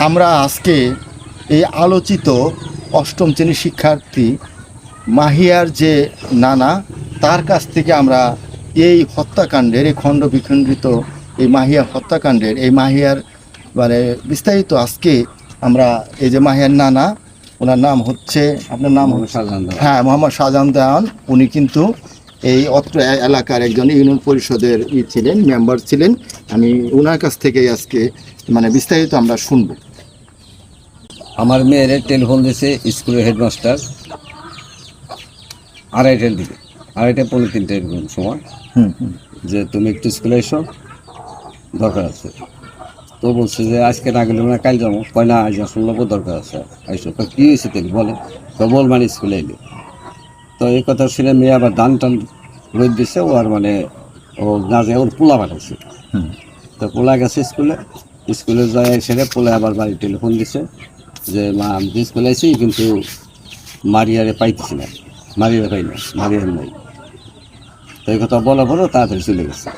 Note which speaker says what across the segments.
Speaker 1: আমরা আজকে এই আলোচিত অষ্টম শ্রেণীর শিক্ষার্থী মাহিয়ার যে নানা, তার কাছ থেকে আমরা এই হত্যাকাণ্ডের, এই খণ্ড বিখণ্ডিত এই মাহিয়া হত্যাকাণ্ডের, এই মাহিয়ার মানে বিস্তারিত আজকে আমরা এই যে মাহিয়ার নানা, ওনার নাম হচ্ছে, আপনার নাম হচ্ছে হ্যাঁ মোহাম্মদ শাহজাহান দেওয়ান। উনি কিন্তু এই অত্র এলাকার একজন ইউনিয়ন পরিষদের ছিলেন, মেম্বার ছিলেন। আমি ওনার কাছ থেকে আজকে মানে বিস্তারিত আমরা শুনবো।
Speaker 2: আমার মেয়ের টেলিফোন দিয়েছে স্কুলের হেডমাস্টার আড়াইটার দিকে, 2:30 এরকম সময়, যে তুমি একটু স্কুলে এসো, দরকার আছে। তো বলছে যে আজকে না গেলে না কাল যাবো, কয় না আজ আসলে দরকার আছে, আইসো। তো কী হয়েছে তুমি বলে, তো বল মানে স্কুলে এলি। তো এই কথা শুনে মেয়ে আবার দান টান রোদ দিছে, ও আর মানে ও না যায়, ওর পোলা পাঠাইছে। তো পোলা গেছে স্কুলে যায়, সেরে পোলা আবার বাড়ি টেলিফোন দিছে যে মা আমি স্কুলে আইছি, কিন্তু মারিয়ারে পাইতেছি না, মারিয়ারে পাই না, মারিয়ার নাই। তো এই কথা বলা বলো তাড়াতাড়ি চলে গেছে।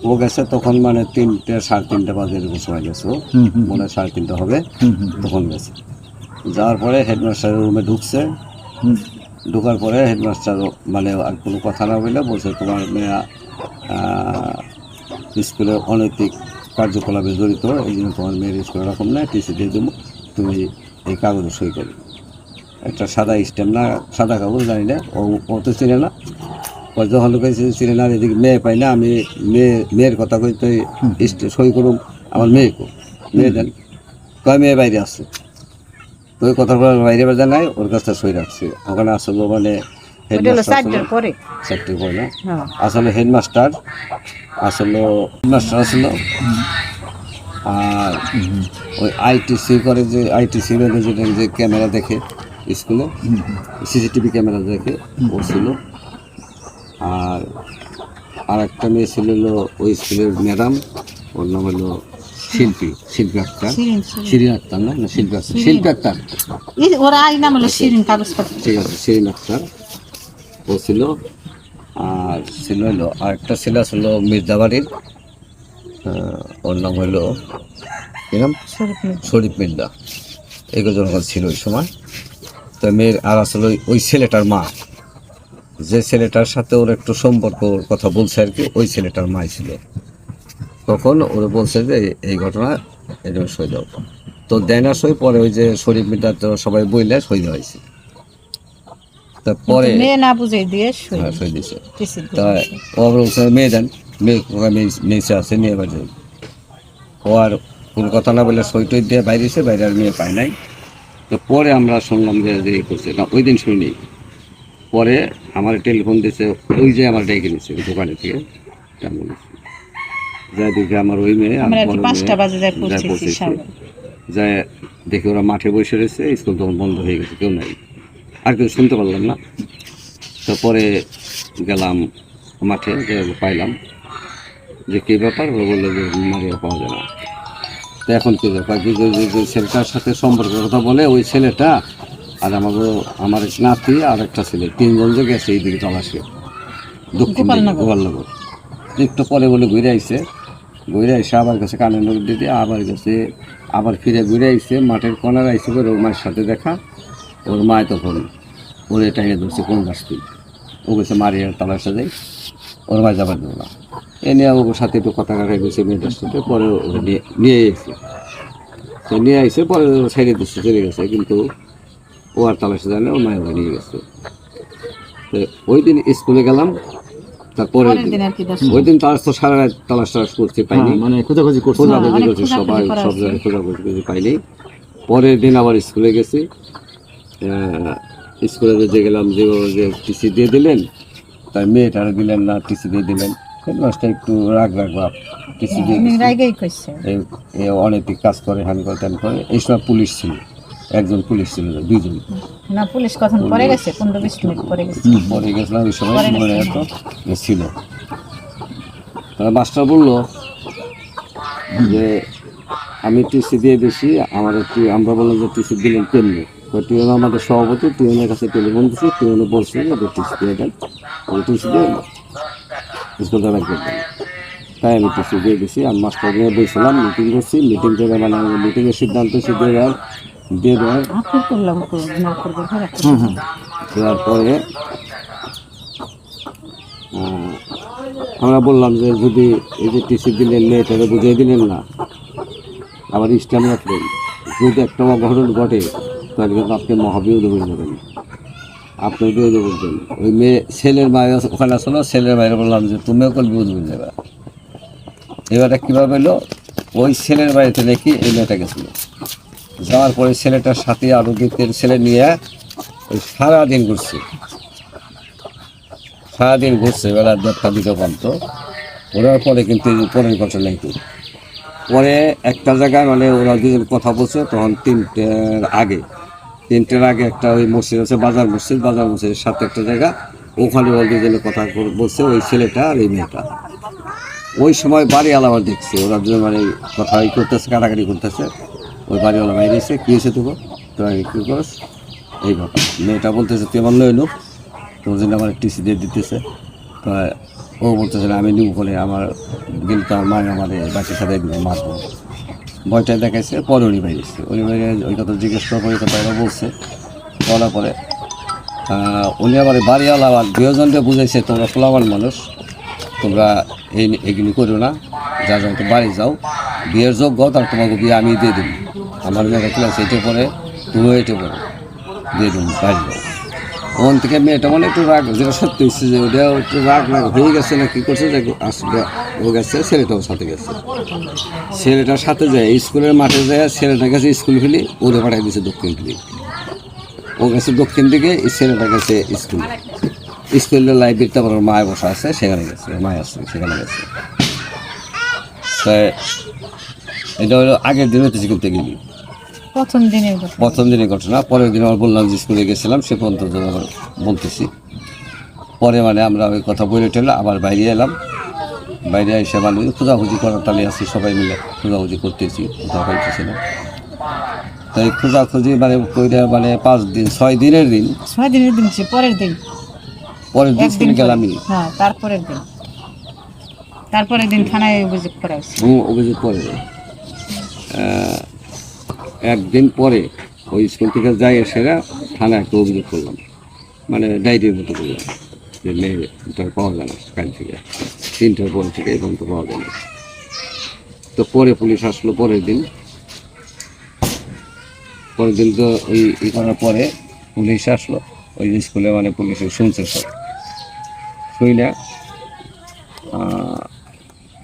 Speaker 2: ও গেছে তখন মানে 3টে 3:30 বাজে এরকম সময় গেছে, ও মনে হয় 3:30 হবে, তখন গেছে। যাওয়ার পরে হেডমাস্টারের রুমে ঢুকছে, ঢোকার পরে হেডমাস্টার মানে আর কোনো কথা না বলে বলছে তোমার মেয়ে স্কুলে অনৈতিক কার্যকলাপে জড়িত, এই জন্য তোমার মেয়ের স্কুলে রকম না, টিসি দিয়ে দেবো, তুমি এই কাগজে সই করো। একটা সাদা স্ট্যাম্প না, সাদা কাগজ, জানি না, ও তো চিনে না। যখন লোকেছে চিনে না, এদিকে মেয়ে পাই না, আমি মেয়ের কথা কই তো সই করুম, আমার মেয়ে দেন, কয় মেয়ে বাইরে আসছে। তো ওই কথার বাইরে বাজা নাই, ওর কাছটা সই রাখছে। ওখানে আসলো মানে হেডমাস্টার না, আসলে হেডমাস্টার আসলো, আর ওই আইটিসি করে, যে আইটিসি যে ক্যামেরা দেখে স্কুলে, সিসিটিভি ক্যামেরা দেখে, ও ছিল। আর একটা মেয়ে ছিল ওই স্কুলের ম্যাডাম, ওর নাম হলো শিল্পী আক্তার, শিরিন আক্তার না, শিল্পী আক্তার, ঠিক আছে, শিরিন আক্তার ও ছিল। আর ছিল হলো আরেকটা ছিল আসলে মির্জাবাড়ির, ওর নাম হলো কিরম শরীফ মির্জা। এগুলো জনগণ ছিল ওই সময়। তো মেয়ের আর আসলে ওই ছেলেটার মা, যে ছেলেটার সাথে ওর একটু সম্পর্ক কথা বলছে আর কি, ওই ছেলেটার মাই ছিল। তখন ওরা বলছে যে এই ঘটনা এটা সই দাও, তো দেয় না সই। পরে ওই যে শরীফ মির্জা তো সবাই বইলে সই দেওয়া হয়েছে। তারপরে মেয়ে না বুঝে দিয়ে সই দিয়েছে। তা ও বলছে মেয়ে দেন, মেয়ে আছে নিয়ে বাড়ি। ও আর কোনো কথা না বলে সই টই দিয়ে বাইরেছে, বাইরে আর মেয়ে পায় নাই। তো পরে আমরা শুনলাম যে এই করছে না, ওই দিন শুনি। পরে আমার টেলিফোন দিয়েছে, ওই যে আমার ডেকে নিচ্ছে দোকানে থেকে, যাই দেখি আমার ওই মেয়ে যায়, দেখি ওরা মাঠে বসে রয়েছে, স্কুল তখন বন্ধ হয়ে গেছে, কেউ নাই, আর কেউ শুনতে পারলাম না। তো পরে গেলাম মাঠে, পাইলাম যে কী ব্যাপার, ও বললো যে মারিয়া পাওয়া যায় না। তো এখন কী ব্যাপার, যে ছেলেটার সাথে সম্পর্কের কথা বলে ওই ছেলেটা, আর আমার নাতি আর একটা ছেলে, 3জন যে গেছে এই দিকে তলাশে, দক্ষিণ গোপালনগর। একটু পরে বলে ঘুরে আইসে আবার গেছে কানের নদী দিতে, আবার গেছে, আবার ফিরে ঘুরে আইসে মাঠের কর্নার আইসে, ওর মায়ের সাথে দেখা। ওর মায় তখন ওর এটাই ধরছে কোন গাছ তুই, ও গেছে মারিয়ার তালাশে যাই, ওর মায় যাবার দেবো না। এ নিয়ে ওর সাথে একটু কথা কাটাই গেছে মেয়েটার সাথে। পরে নিয়ে এসে, তো নিয়ে আইসে, পরে ছেড়ে দিচ্ছে, চলে গেছে। কিন্তু ও আর তালাশে যায় না, ওর মায়ের নিয়ে গেছে। তো ওই দিন স্কুলে গেলাম, তারপরে ওই দিন তার তো সারা রাত তালাশ করতে পাইনি, মানে খোঁজাখুঁজি করছি, সবাই সব জায়গায় খোঁজাখুঁজি পাইনি। পরের দিন আবার স্কুলে গেছি, স্কুলে যে গেলাম, যে টিসি দিয়ে দিলেন, তাই মেয়েটারা দিলেন না, টিসি দিয়ে দিলেন। হেডমাস্টার একটু রাগ ভাব, টিসি দিয়ে অনৈতিক কাজ করে, হ্যান করে ত্যান করে। এই সময় পুলিশ ছিল, একজন পুলিশ ছিল, 2জন না, পুলিশ কখন পরে গেছে, 15-20 মিনিট পরে গেছিলাম, ওই সময় মনে হতো ছিল। তারা মাস্টার বললো যে আমি টিসি দিয়ে দিছি, আমার আমরা বললাম যে টিসি দিলেন কেমনি। টিউন আমাদের সভাপতি, টিউনের কাছে টেলিফোন দিচ্ছি, টিউনে বলছে যে টিসি দিয়ে দেন, টিসি দিয়ে স্কুল দেওয়ার করবেন। তাই আমি টিসি দিয়ে দিছি। আমি মাস্টার নিয়ে বসেছিলাম, মিটিং করছি, মিটিং করে মানে মিটিংয়ের সিদ্ধান্ত হচ্ছে দিয়ে দেওয়ার দেওয়ার পরে আমরা বললাম যে যদি এই যে টিসি দিলেন মেয়েটাকে বুঝিয়ে দিলেন না, আবার ইসলাম রাখলেন, যদি একটা অঘটন ঘটে তাহলে কিন্তু আপনি মহাবিরোধ হয়ে যাবেন, আপনি বিরোধ বলবেন। ওই মেয়ে ছেলের মায়ের ওখানে আসলো, ছেলের মায়ের বললাম যে তুমিও কল বিরোধ বলে যাবে। এবারে কীভাবে এলো, ওই ছেলের বাড়িতে নাকি এই মেয়েটা গেছিলো, যাওয়ার পরে ছেলেটার সাথে আরও 2-3 ছেলে নিয়ে ওই সারাদিন ঘুরছে, সারাদিন ঘুরছে, বেলা 1টা-2টা পর্যন্ত। ওরার পরে কিন্তু পরের ঘটনা নাই। পরে একটা জায়গায় মানে ওরা দুজন কথা বলছে, তখন 3টার আগে একটা ওই মসজিদ আছে, বাজার মসজিদের সাথে একটা জায়গা, ওখানে ওরা দুজনে কথা বলছে, ওই ছেলেটা আর এই মেয়েটা। ওই সময় বাড়িওয়ালা আমার দেখছে, ওরা দুজন মানে কথা করতেছে, কাটাকাটি করতেছে। ওই বাড়িওয়ালা বাইরে এসে কী হয়েছে তোকে, তোরা কী করস, এই কথা। মেয়েটা বলতেছে তুই আমার লইল, তোর জন্য আমার টিসি দিয়ে দিতেছে। তো ও বলতেছে না, আমি নিব বলে আমার গেলে তো আমার মায়ের আমার বাচ্চার সাথে মারবো, ভয়টা দেখাইছে। পরে উনি বাইরেছে, উনি বাইরে ওই কথা জিজ্ঞেস করার পরে কথা এরা বলছে। বলার পরে উনি আবার বাড়িওয়ালা আবার 2জনকে বুঝাইছে, তোমরা ফোলাবান মানুষ, তোমরা এগুলি করো না, যা যাও তো বাড়ি যাও, বিয়ের যোগ্য, তার তোমাকে বিয়ে আমি দিয়ে দিই, আমার মেয়েটা ক্লাস 8-এ পড়ে, তুমিও 8-এ পড়ো, দিয়ে দিন বাড়ি যাও। ওখান থেকে মেয়েটা মানে একটু রাগ, যেটা সত্যি হচ্ছে যে ওটা একটু রাগ হয়ে গেছে না, কী করছে যে আসলে ও গেছে, ছেলেটাও সাথে গেছে। ছেলেটার সাথে যায় স্কুলের মাঠে যায়, ছেলেটা গেছে স্কুল ফেলি, ওরে পাঠাই দিয়েছে দক্ষিণ ফেলি। ও গেছে দক্ষিণ দিকে, ছেলেটা গেছে স্কুলের লাইব্রেরিতে আবার ওর মায় বসা আছে, সেখানে গেছে, মায় আসছে সেখানে গেছে। তাই এটা হলো আগের দিন হতেছে কিন্তু গেলি প্রথম দিনের ঘটনা। পরের দিন আমার বললাম যে স্কুলে গেছিলাম, সে পর্যন্ত আবার বলতেছি। পরে মানে আমরা ওই কথা বলে টেলে আবার বাইরে এলাম, বাইরে এসে মানে খোঁজাখুঁজি করার তালে আছি, সবাই মিলে খোঁজাখুঁজি করতেছি, কোথাও পাইতেছি না। তাই খোঁজাখুঁজি মানে মানে 5 দিন 6 দিনের দিন
Speaker 3: পরের দিন
Speaker 2: স্কুলে গেলামই।
Speaker 3: তারপরের দিন থানায় অভিযোগ করা হয়েছে।
Speaker 2: অভিযোগ করে একদিন পরে ওই স্কুল থেকে যাই এসে থানায় একটা অভিযোগ করলাম, মানে ডায়েরির মতো করলাম যে মেয়েটা পাওয়া যায় না, কাল থেকে 3টার পর থেকে এই পর্যন্ত পাওয়া যায় না। তো পরে পুলিশ আসলো পরের দিন তো ওই করার পরে পুলিশ আসলো ওই স্কুলে, মানে পুলিশে শুনছে সব, শুই না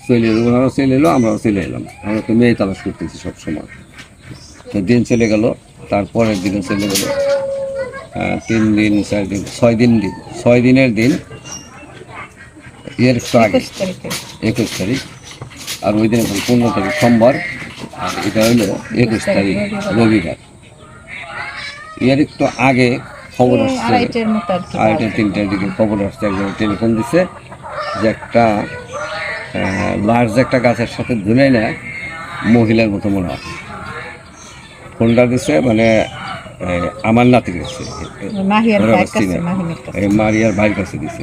Speaker 2: চলে এলো, ওনারাও চলে এলো, আমরাও চলে এলাম। আমরা তো মেয়ে তালাশ করতেছি সবসময়। তো দিন চলে গেল, তারপরের দিনও চলে গেল 3 দিন 4 দিন 6 দিনের দিন এর একটু আগে 21 তারিখ, আর ওই দিন 15 তারিখ সোমবার, আর এটা হলো 21 তারিখ রবিবার। এর একটু আগে খবর আসছে, 2:30-3টার দিকে খবর আসছে, একজন টেলিফোন দিচ্ছে যে একটা লার্জ একটা গাছের সাথে ঝুলে না মহিলার মতো মনে হয়। ফোনটা দিচ্ছে মানে আমার নাতি দিচ্ছে, মারিয়ার ভাইয়ের কাছে দিচ্ছে।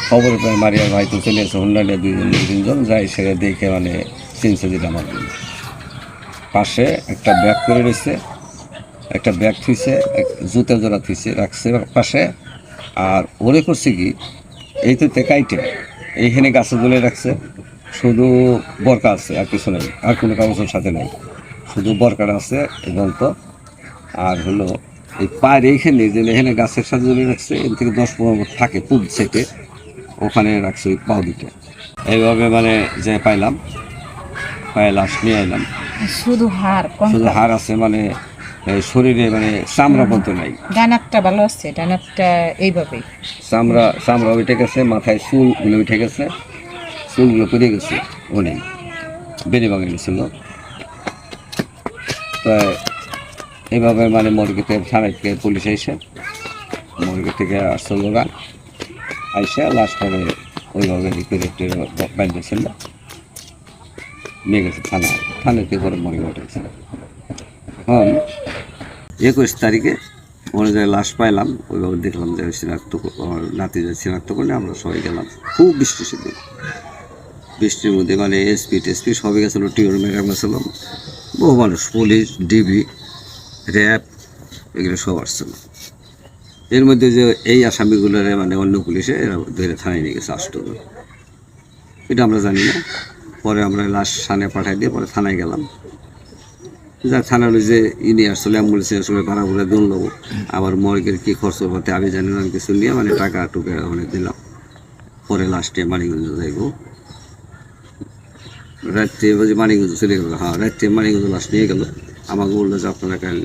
Speaker 2: খবর পেয়ে মারিয়ার ভাই তো চলে এসে হন্ডালে 2-3জন যায়, সেটা দেখে মানে চিনছে যেটা আমার জন্য। পাশে একটা ব্যাগ করে রয়েছে, একটা ব্যাগ থুইছে, জুতা জোড়া থুইছে রাখছে পাশে। আর ওরে করছে কি, এই তো কাইটে এইখানে গাছে ঝুলে রাখছে, শুধু বরকা আছে আর কিছু নেই, আর কোনো কাগজের সাথে নেই, শুধু বরকাটা আছে এবং তো আর হলো এই পায়ের এইখানে যে এখানে গাছের সাথে ঝুলে রাখছে, এর থেকে 10-15 থাকে পুব সেটে, ওখানে রাখছে ওই পাও দুটো। এইভাবে মানে যে পাইলাম, লাশ নিয়ে এলাম, শুধু হাড় আছে, মানে শরীরে মানে চামড়া বলতে নাই।
Speaker 3: ডানারটা ভালো আছে, ডানারটা এইভাবে
Speaker 2: চামড়া উঠে গেছে, মাথায় চুলগুলো উঠে গেছে, চুলগুলো পড়ে গেছে, অনেক বেড়ে ভাঙে গেছিল। তো এইভাবে মানে মর্গেতে থানায় থেকে পুলিশ এসে মর্গে থেকে আসছে লোক আইসে লাশ করে ওইভাবে বাঁধতেছিল, নিয়ে গেছে থানাতে করে মর্গে উঠেছিল। এখন 21 তারিখে অনুযায়ী লাশ পাইলাম, ওইভাবে দেখলাম যে নাতি যে শনাক্ত করলে আমরা সবাই গেলাম। খুব বৃষ্টি ছিল, বৃষ্টির মধ্যে মানে এসপি টেসপি সবই গেছিল, টিউর ম্যাডাম গেছিল, বহু মানুষ, পুলিশ, ডিবি, র্যাব, এগুলো সব আসছিল। এর মধ্যে যে এই আসামিগুলোরে মানে অন্য পুলিশে এরা ধরে থানায় নিয়ে গেছে 8 জন। এটা আমরা জানি না। পরে আমরা লাশ থানায় পাঠাই দিয়ে পরে থানায় গেলাম। যা থানার ওই যে ইনি আসলে অ্যাম্বুলেন্সে আসলে ভাড়া করে দৌড় নেবো, আবার মর্গের কী খরচ হতে আমি জানি না, কিছু নিয়ে মানে টাকা টুকে ওখানে দিলাম। পরে লাস্টে মানিকগঞ্জ যাইব, রাত্রে বলছে মানিকগঞ্জ চলে গেল। হ্যাঁ, রাত্রে মানিকগঞ্জ লাশ নিয়ে গেল। আমাকে বললো যে আপনারা কাল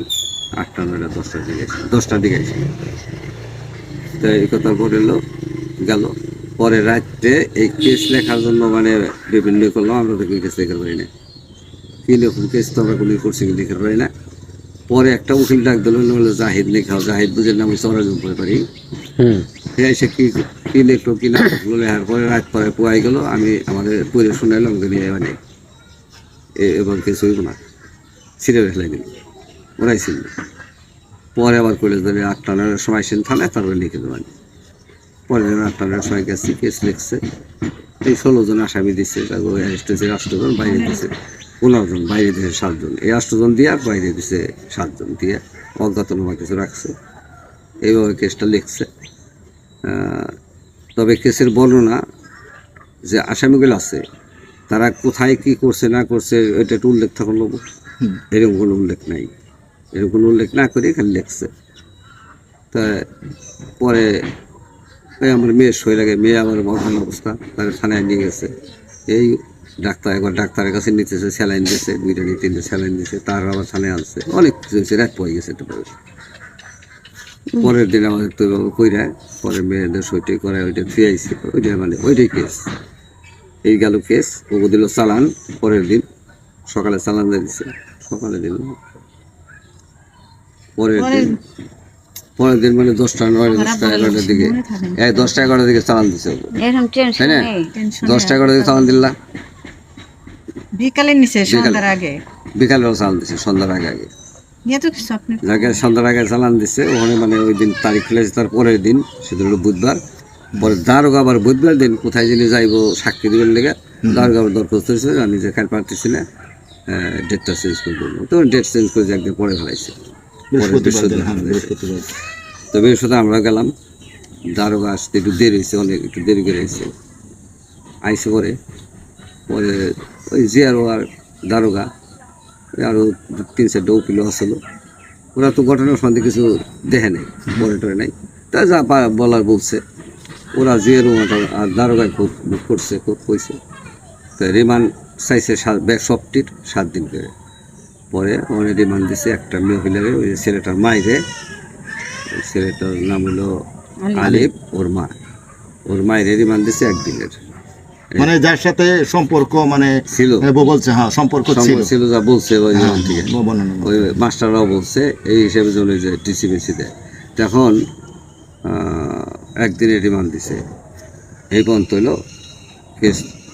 Speaker 2: 8টা 9টা 10টার দিকে আসেন, 10টার দিকে আসেন। তো এই কথা বললো, গেল। পরে রাত্রে এই কেস লেখার জন্য মানে বিভিন্ন করলাম, আমরা তো কেস লেখার পারি না, কি লেখুন কেস তো আমরা কোনো করছি কি লেখার পারি না। পরে একটা উকিল ডাক দিল, বললো জাহিদ লেখাও, জাহিদ বুঝে নাম চড়া জমতে পারি। এসে কি লেখলো কি না লেখলো, লেখার পরে রাত পরে পোয়াই গেল। আমি আমাদের পড়ে শুনাইলাম নিয়ে মানে এবং কিছু হইব না, ছিঁড়ে ফেলাই দিল, ওরাই ছিল। পরে আবার কলেজ ধরে 8টা 9টার সময় সেন থানায়, তারপরে লিখে দেবেন। পরে 8টা 9টার সময় গেছি, কেস লিখছে। এই 16 জন আসামি দিচ্ছে, তারপর অ্যারেস্ট হয়েছে 8 জন, বাইরে দিচ্ছে 15 জন, বাইরে দিয়েছে 7 জন। এই 8 জন দিয়ে আর বাইরে দিচ্ছে 7 জন দিয়ে, অজ্ঞাতনামা কিছু রাখছে। এইভাবে কেসটা লিখছে। তবে কেসের বর্ণনা যে আসামিগুলো আছে তারা কোথায় কি করছে না করছে এটা একটু উল্লেখ থাকলো, এরকম কোনো উল্লেখ নাই। এরকম কোনো উল্লেখ না করে এখানে লিখছে। তা পরে ওই আমার মেয়ের শরীর লাগে, মেয়ে আমার মহান অবস্থা, তারা থানায় নিয়ে গেছে। এই একবার ডাক্তারের কাছে নিতেছে, স্যালাইন দিয়েছে, 2টা 3টে স্যালাইন দিয়েছে, তার আবার থানায় আনছে, অনেক কিছু হয়েছে, রাত পড়ে গেছে একটু পরে। পরের দিন আমাদের তো কইরা পরে মেয়েদের সইটাই করে ওইটা ফিরে আইসি, ওইটা মানে ওইটাই কেস। এই গেল কেস, ও দিল চালান। পরের দিন সকালে চালান দিয়ে দিচ্ছে, সকালে দিল। পরের দিন মানে 10টা 9টা 10টা 11টার দিকে, 10টা 11টার দিকে চালান দিচ্ছে, তাই না? 10টা 11টার দিকে চালান দিলা,
Speaker 3: বিকালে নিছে সন্ধ্যার আগে,
Speaker 2: বিকালেও চালান দিচ্ছে, সন্ধ্যার আগে আগে
Speaker 3: এত কিছু আপনি
Speaker 2: যাকে সন্ধ্যার আগে চালান দিচ্ছে। ওখানে মানে ওই দিন তারিখ ফেলেছে, তার পরের দিন, সেদিন হলো বুধবার। পরে দারোগা আবার বুধবার দিন কোথায় যিনি যাইব সাক্ষী দিবেন লেগে, দারোগা আবার দরখাস্ত হয়েছে, আমি যে খাল পারতেছি না, ডেটটা চেঞ্জ করে দেবো। তো ডেট চেঞ্জ করে যে একদিন পরে ফেলাইছে, তো বৃহস্পতিবার আমরা গেলাম। দারোগা আসতে একটু দেরি হয়েছে, অনেক একটু দেরি করে এসেছে, আইসে পরে পরে ওই জিয়ারও আর দারোগা আরও 3-4টা উকিলও আসলো। ওরা তো ঘটনার সম্বন্ধে কিছু দেখে নেই, পরে টরে নাই, তা যা বলার বলছে। ওরা জিয়ারও আর দারোগায় করছে, কইছে। তো রিমান্ড চাইছে সবটির 7 দিন করে। পরে অনেক রিমান্ড দিছে একটা মহিলারে, ওই ছেলেটার মায়েরে, ওই ছেলেটার নাম হলো আলিফ, ওর মায়ের রিমান্ড দিছে 1 দিনের।
Speaker 1: মানে যার সাথে সম্পর্ক মানে
Speaker 2: ছিল
Speaker 1: বলছে, হ্যাঁ সম্পর্ক
Speaker 2: ছিল যা বলছে ওই থেকে,
Speaker 1: বর্ণনা
Speaker 2: ওই মাস্টাররাও বলছে এই হিসেবে চলে যে টিসিবিসি দেয়। তখন 1 দিনের রিমান্ড দিছে। এই পর্যন্ত হলো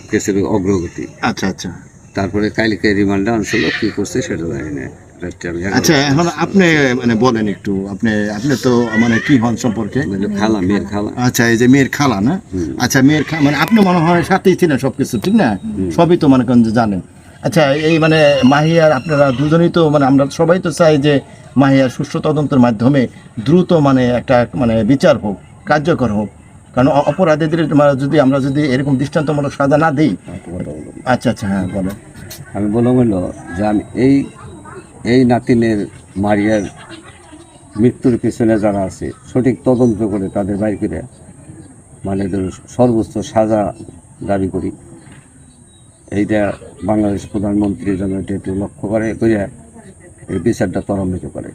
Speaker 2: কেসের অগ্রগতি।
Speaker 1: আচ্ছা আচ্ছা।
Speaker 2: তারপরে কালকে রিমান্ডে আনছিল, কি করছে সেটা জানি না।
Speaker 1: আচ্ছা, এখন আপনি মানে বলেন একটু, আপনি তো মানে কি হন সম্পর্কে?
Speaker 2: খালা, মেয়ের খালা।
Speaker 1: আচ্ছা, এই যে মেয়ের খালা না? আচ্ছা, মেয়ের মানে আপনি মনে হয় সাথেই ছিলেন সবকিছু, ঠিক না? সবই তো মনে করেন যে জানেন। আচ্ছা, এই মানে মাহিয়ার আপনারা দুজনেই তো মানে আমরা সবাই তো চাই যে মাহিয়ার সুষ্ঠু তদন্তের মাধ্যমে দ্রুত মানে একটা মানে বিচার হোক, কার্যকর হোক। কারণ অপরাধীদের আমরা যদি এরকম দৃষ্টান্তমূলক সাজা না দিই। আচ্ছা আচ্ছা, হ্যাঁ বলেন।
Speaker 2: আমি বললাম যে আমি এই নাতিনের মারিয়ার মৃত্যুর পিছনে যারা আছে সঠিক তদন্ত করে তাদের বাইর করে মানে সর্বোচ্চ সাজা দাবি করি। এইটা বাংলাদেশ প্রধানমন্ত্রী যেন এটা একটু লক্ষ্য করে এই বিচারটা ত্বরান্বিত করে,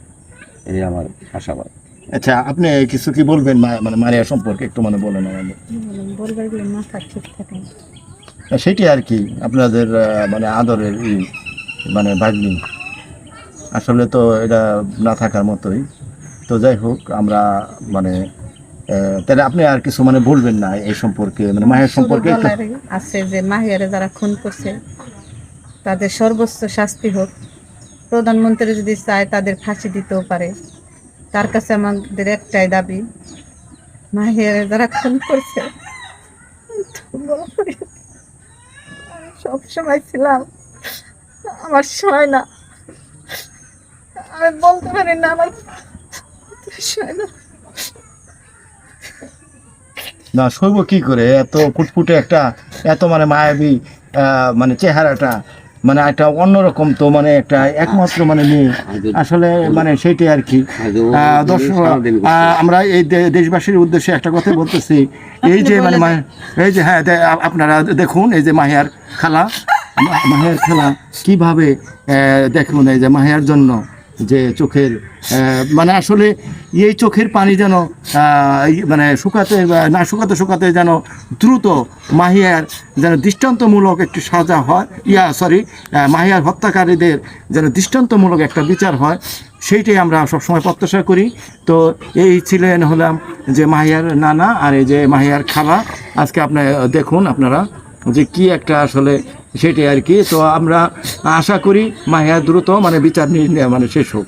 Speaker 2: এই আমার আশাবাদ।
Speaker 1: আচ্ছা, আপনি কিছু কি বলবেন মানে মারিয়া সম্পর্কে একটু মানে বলেন আমাদের? সেটি আর কি আপনাদের মানে আদরের মানে ভাগ্নি, আসলে তো এটা না থাকার মতোই। তো যাই হোক, আমরা মানে তাহলে আপনি আর কিছু মানে বলবেন না এই সম্পর্কে, মানে মাহিয়ার সম্পর্কে?
Speaker 3: আছে যে মাহিয়ারে যারা খুন করছে তাদের সর্বোচ্চ শাস্তি হোক। প্রধানমন্ত্রী যদি চায় তাদের ফাঁসি দিতেও পারে। তার কাছে আমাদের একটাই দাবি, মাহিয়ারে যারা খুন করছে সবসময় ছিলাম, আমার সয় না, আমি বলতে পারি না, আমার সয় না।
Speaker 1: না শৈব কি করে এত ফুটফুটে একটা এত মানে মায়াবী মানে চেহারাটা মানে একটা অন্যরকম তো মানে একটা একমাত্র মানে মেয়ে আসলে মানে সেইটাই আর কি। দর্শক আমরা এই দেশবাসীর উদ্দেশ্যে একটা কথা বলতেছি, এই যে মানে এই যে হ্যাঁ আপনারা দেখুন এই যে মাহিয়ার খালা, মাহিয়ার খালা কিভাবে দেখুন এই যে মাহিয়ার জন্য যে চোখের মানে আসলে এই চোখের পানি যেন মানে শুকাতে না শুকাতে শুকাতে যেন দ্রুত মাহিয়ার যেন দৃষ্টান্তমূলক একটি সাজা হয়, মাহিয়ার হত্যাকারীদের যেন দৃষ্টান্তমূলক একটা বিচার হয়, সেইটাই আমরা সবসময় প্রত্যাশা করি। তো এই ছিলেন হলাম যে মাহিয়ার নানা আর এই যে মাহিয়ার খালা। আজকে আপনারা দেখুন আপনারা যে কি একটা আসলে সেটাই আর কি। তো আমরা আশা করি মাহিয়া দ্রুত মানে বিচার মানে শেষ হোক।